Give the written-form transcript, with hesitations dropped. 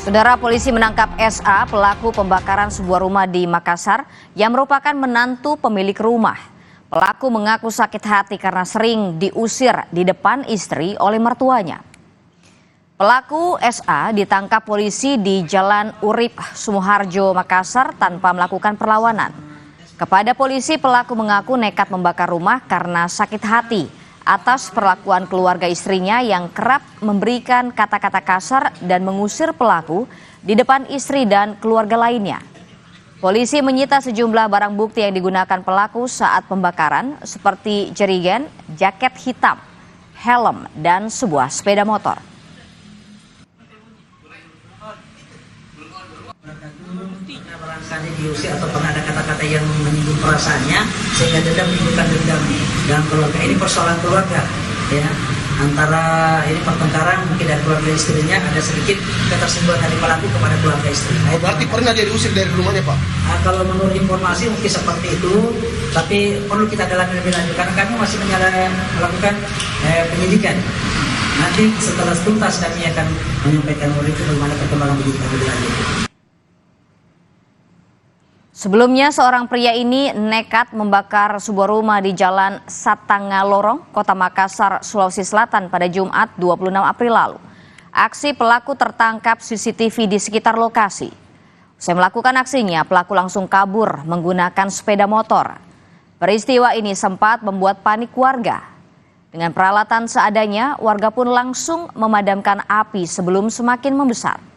Saudara, polisi menangkap SA, pelaku pembakaran sebuah rumah di Makassar yang merupakan menantu pemilik rumah. Pelaku mengaku sakit hati karena sering diusir di depan istri oleh mertuanya. Pelaku SA ditangkap polisi di Jalan Urip, Sumoharjo, Makassar tanpa melakukan perlawanan. Kepada polisi, pelaku mengaku nekat membakar rumah karena sakit hati atas perlakuan keluarga istrinya yang kerap memberikan kata-kata kasar dan mengusir pelaku di depan istri dan keluarga lainnya. Polisi menyita sejumlah barang bukti yang digunakan pelaku saat pembakaran seperti jerigen, jaket hitam, helm, dan sebuah sepeda motor. Barangkali diusir atau pernah ada kata-kata yang menyinggung perasaannya sehingga dendam menimbulkan dendam dalam keluarga. Ini persoalan keluarga, ya, antara ini pertengkaran mungkin dari keluarga istrinya, ada sedikit ketersinggungan dari pelaku kepada keluarga istri. Oh, berarti pernah dia diusir dari rumahnya, Pak? Kalau menurut informasi mungkin seperti itu, tapi perlu kita dalami lebih lanjut karena kami masih melakukan penyidikan. Nanti setelah tuntas kami akan menyampaikan itu bagaimana perkembangan penyidikan lebih lanjut. Sebelumnya, seorang pria ini nekat membakar sebuah rumah di Jalan Satangalorong, Kota Makassar, Sulawesi Selatan pada Jumat 26 April lalu. Aksi pelaku tertangkap CCTV di sekitar lokasi. Usai melakukan aksinya, pelaku langsung kabur menggunakan sepeda motor. Peristiwa ini sempat membuat panik warga. Dengan peralatan seadanya, warga pun langsung memadamkan api sebelum semakin membesar.